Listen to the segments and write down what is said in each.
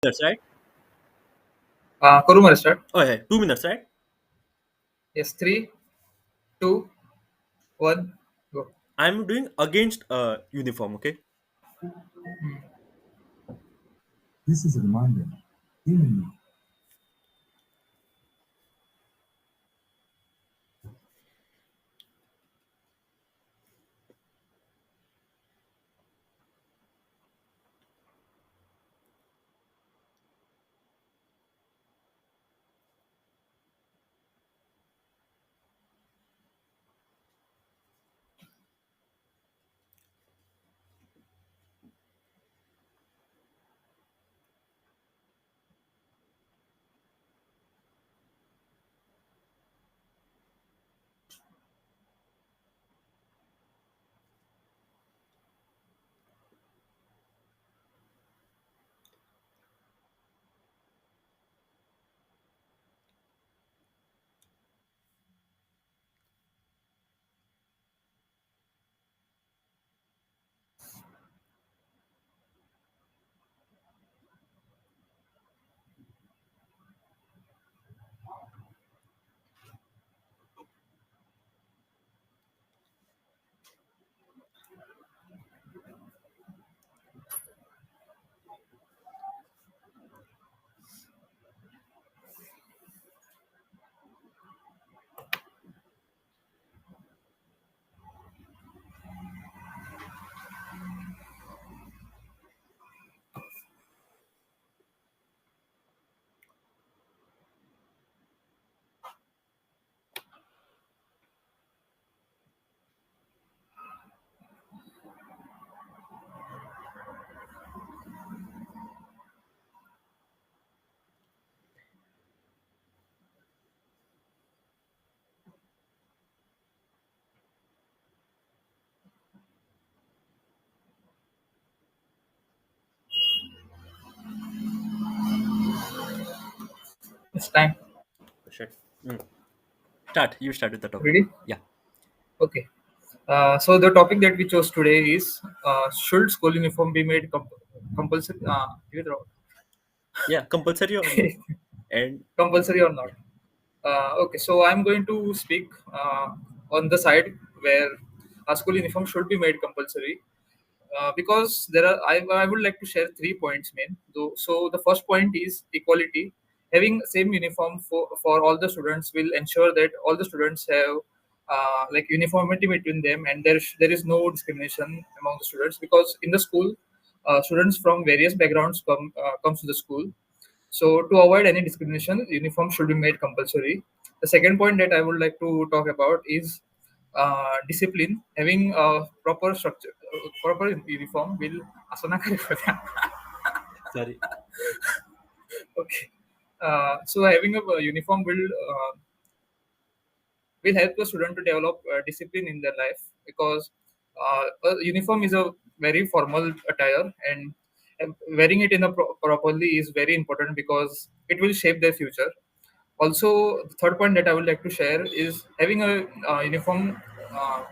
That's right. Kurumara start. Oh, yeah, 2 minutes, right? Yes, three, two, one, go. I'm doing against uniform. Okay. This is a reminder. Even It's time. Shit. Mm. Start. You start with the topic. Ready? Yeah. Okay. So the topic that we chose today is should school uniform be made compulsory? Give it wrong. Yeah. Compulsory or no? And Compulsory or not? yeah. Okay. So I'm going to speak on the side where a school uniform should be made compulsory. Because there are I would like to share 3 points main though. So the first point is equality. Having same uniform for all the students will ensure that all the students have like uniformity between them, and there is no discrimination among the students, because in the school students from various backgrounds comes to the school. So to avoid any discrimination, uniform should be made compulsory. The second point that I would like to talk about is discipline. Having a proper structure, proper uniform will. असं नका करू द्या. Sorry. Okay. So having a uniform will help the student to develop discipline in their life, because a uniform is a very formal attire, and wearing it in a properly is very important because it will shape their future. Also, the third point that I would like to share is having a uniform uh,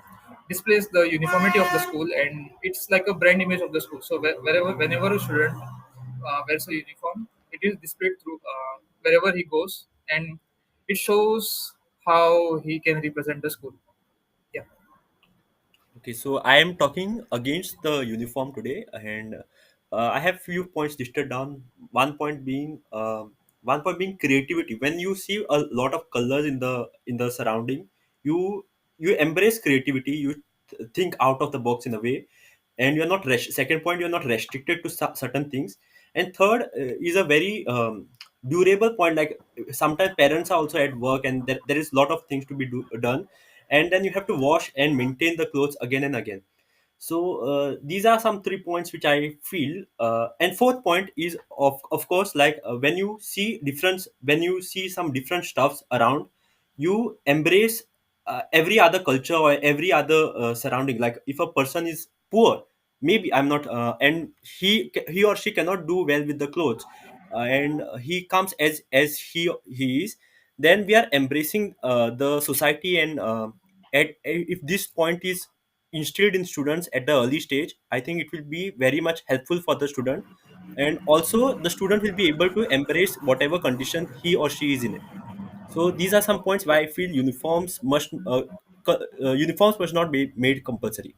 displays the uniformity of the school, and it's like a brand image of the school. So whenever a student wears a uniform, it is displayed through wherever he goes, and it shows how he can represent the school. Yeah. Okay, so I am talking against the uniform today, and I have few points listed down. One point being creativity. When you see a lot of colors in the surrounding, you you embrace creativity. You think out of the box in a way, and you're not second point, you're not restricted to certain things. And third is a very durable point. Like sometimes parents are also at work, and there is a lot of things to be done, and then you have to wash and maintain the clothes again and again. So these are some 3 points which I feel. And fourth point is of course, like when you see some different stuffs around, you embrace every other culture or every other surrounding. Like if a person is poor, maybe I'm not and he or she cannot do well with the clothes, and he comes as he is, then we are embracing the society. And if this point is instilled in students at the early stage, I think it will be very much helpful for the student and also the student will be able to embrace whatever condition he or she is in it. So these are some points why I feel uniforms must not be made compulsory.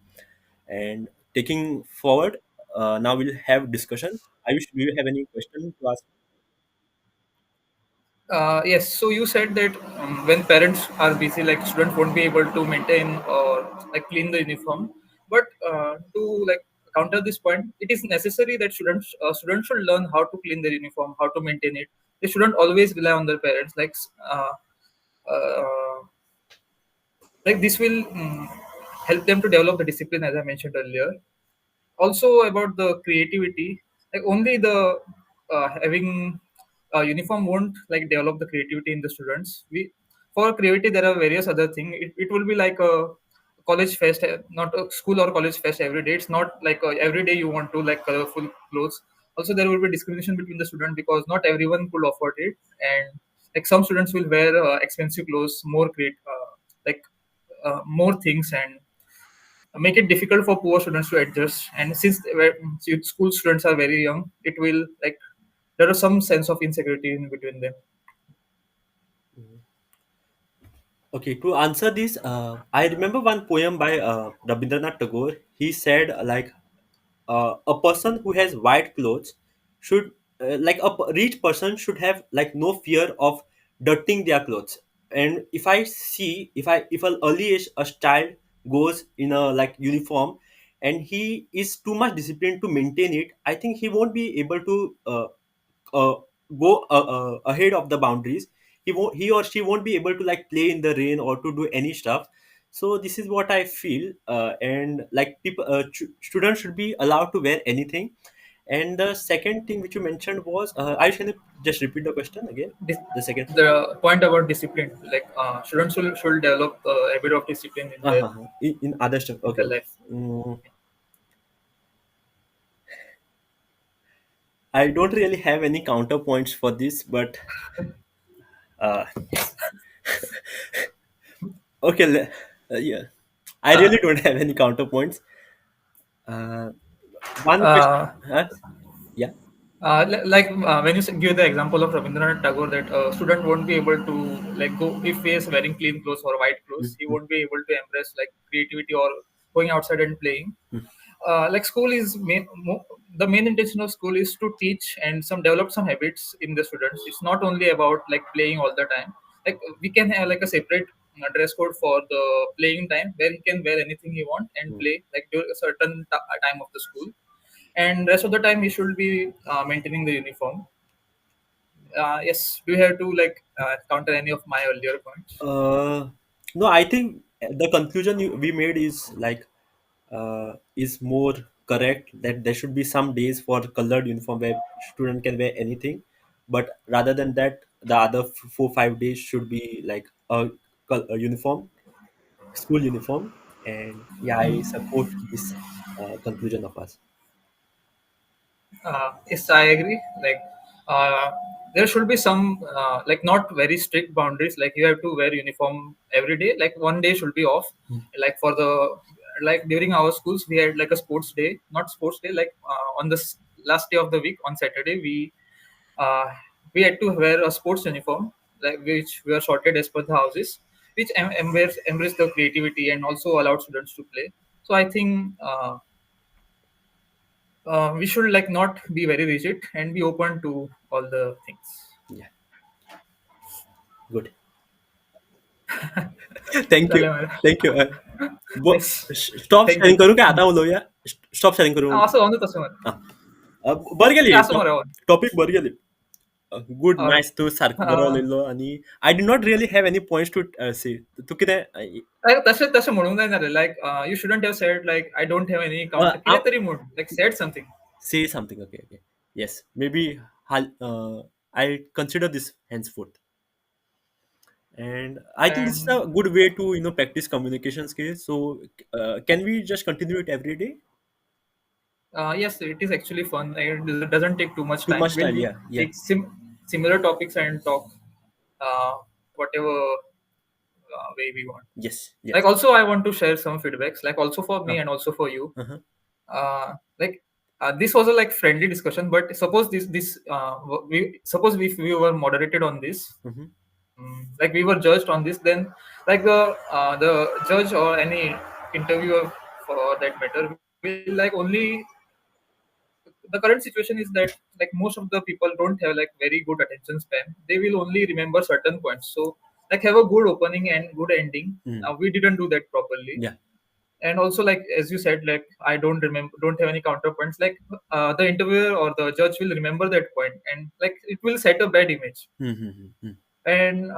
And taking forward, now we'll have discussion. Do you have any question to ask? Yes, so you said that when parents are busy, like students won't be able to maintain or like clean the uniform. But to like counter this point, it is necessary that students should learn how to clean their uniform, how to maintain it. They shouldn't always rely on their parents. Uh, like this will help them to develop the discipline, as I mentioned earlier. Also about the creativity, like only the having a uniform won't like develop the creativity in the students. We For creativity there are various other things. It will be like a college fest, not a school or college fest every day. It's not like every day you want to like colorful clothes. Also there will be discrimination between the student because not everyone could afford it, and like some students will wear expensive clothes, more great like more things, and make it difficult for poor students to adjust. And since school students are very young, it will like there is some sense of insecurity in between them. Okay, to answer this, I remember one poem by Rabindranath Tagore. He said, a person who has white clothes should, rich person should have like no fear of dirtying their clothes. And if I see, if an early age a child goes in a like uniform, and he is too much disciplined to maintain it, I think he won't be able to uh, go ahead of the boundaries. He or she won't be able to like play in the rain or to do any stuff. So this is what I feel, and like people, students should be allowed to wear anything. And the second thing which you mentioned was, I can just repeat the question again. Dis- The second thing. the point about discipline, like students should develop a bit of discipline Uh-huh. In other stuff, in okay, their okay. life. I don't really have any counterpoints for this, but uh, okay, yeah, I uh, really don't have any counterpoints. Uh, One question. uh, Huh? Yeah. when you give the example of Rabindranath Tagore, that a student won't be able to like go if he is wearing clean clothes or white clothes, he Mhm. won't be able to embrace like creativity or going outside and playing. Like school is the main intention of school is to teach and some develop some habits in the students. It's not only about like playing all the time. Like we can have like a separate dress code for the playing time where he can wear anything he want and Mm. play like during a certain time of the school, and rest of the time he should be maintaining the uniform. Yes, do you have to like counter any of my earlier points? No, I think the conclusion we made is is more correct, that there should be some days for colored uniform where student can wear anything, but rather than that, the other 4 5 days should be like a uniform, school uniform. And yeah, I support this conclusion of us. Yes, I agree. Like, there should be some like not very strict boundaries. Like you have to wear uniform every day. Like one day should be off. Like for the like during our schools, we had like a sports day, not sports day. Like on the last day of the week on Saturday, uh, we had to wear a sports uniform, like which were sorted as per the houses, which embrace the creativity and also allowed students to play. So I think. We should like not be very rigid and be open to all the things. Yeah, good. Thank you. चले हमारा. Thank you. Yes, stop thank you. Sharing करू काय आता उलोवया. Stop sharing करू. असं होऊन तसं म्हणा. Ah. बरं गेली असं म्हणा. टॉपिक बरं गेली. गुड Uh, नाईस तू सारखं बरं uh, उलयलो आणि I do not really have any points to say. तू कितें like तसे तसे म्हणूंक जायना रे. Like you shouldn't have said like I don't have any counter कितें तरी म्हण, like said something. say something. Okay, okay. Yes, maybe I consider this henceforth. And I think this is And a good way to practice communication skills. So can we just continue it every day? yes, it is actually fun. It doesn't take too much Too time. much time, We'll yeah, yeah. take similar topics and talk whatever way we want. Yes, Like yes. also I want to share some feedbacks, like also for me Uh, and also for you. uh-huh. Like this was a like friendly discussion, but suppose we suppose if we were moderated on this, Mm-hmm. like we were judged on this, then like the judge or any interviewer for that matter will like only, the current situation is that like most of the people don't have like very good attention span. They will only remember certain points. So like have a good opening and good ending. Mm. We didn't do that properly. Yeah. And also like as you said, like I don't have any counterpoints. Like the interviewer or the judge will remember that point, and like it will set a bad image. Mm-hmm. And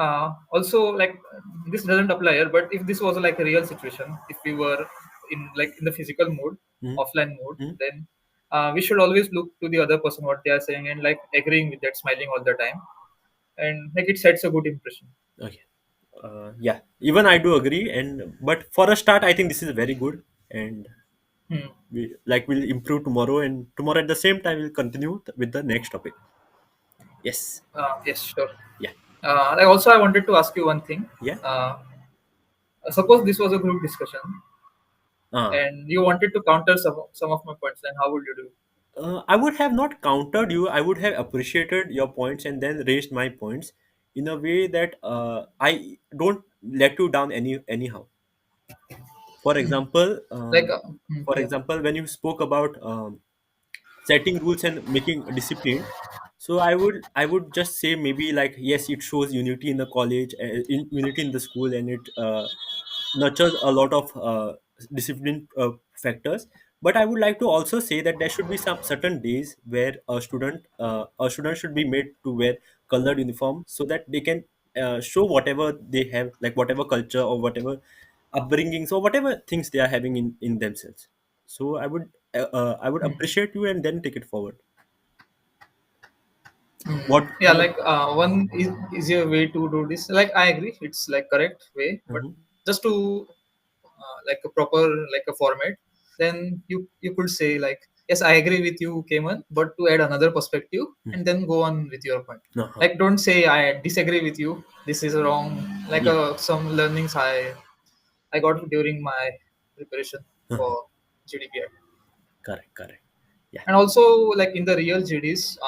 also like this doesn't apply here, but if this was like a real situation, if we were in like in the physical mode, offline mode, Mm-hmm. then we should always look to the other person what they are saying and like agreeing with that, smiling all the time, and like it sets a good impression. Okay. Yeah, even I do agree. And but for a start, I think this is very good, and Hmm. we'll improve tomorrow, and tomorrow at the same time we'll continue with the next topic. Yes. Yes, sure. Yeah. Like also I wanted to ask you one thing. Yeah. uh, Suppose this was a group discussion Uh, and you wanted to counter some of my points, then how would you do? I would have not countered you. I would have appreciated your points and then raised my points in a way that I don't let you down anyhow. For example, Like for yeah. example, when you spoke about setting rules and making discipline, so I would just say maybe like yes, it shows unity in the college, unity in the school, and it nurtures a lot of discipline factors. But I would like to also say that there should be some certain days where a student should be made to wear colored uniform so that they can show whatever they have, like whatever culture or whatever upbringings or whatever things they are having in themselves. So I would Hmm. appreciate you and then take it forward. What Yeah, what like one easier way to do this, like I agree it's like correct way, but Mhm. just to like a proper like a format, then you could say like yes I agree with you Keman, but to add another perspective and then go on with your point. Uh-huh. Like don't say I disagree with you, this is wrong. Like Yeah. some learnings I got during my preparation for Uh-huh. GDPI. Correct, correct. Yeah. And also like in the real GDs,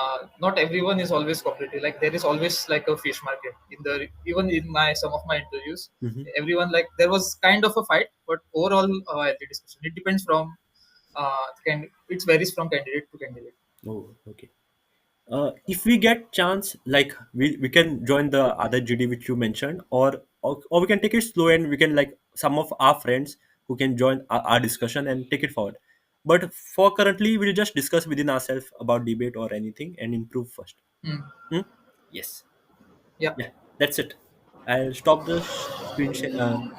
not everyone is always cooperative. Like there is always like a fish market in the, even in my some of my interviews, Hmm. everyone like there was kind of a fight, but overall the discussion it depends from it varies from candidate to candidate. Oh, okay. If we get chance, like we can join the other GD which you mentioned, or we can take it slow and we can like some of our friends who can join our discussion and take it forward. But for currently, we'll just discuss within ourselves about debate or anything and improve first. Hmm. Hmm? Yes. Yeah. Yeah. That's it. I'll stop the screen recording.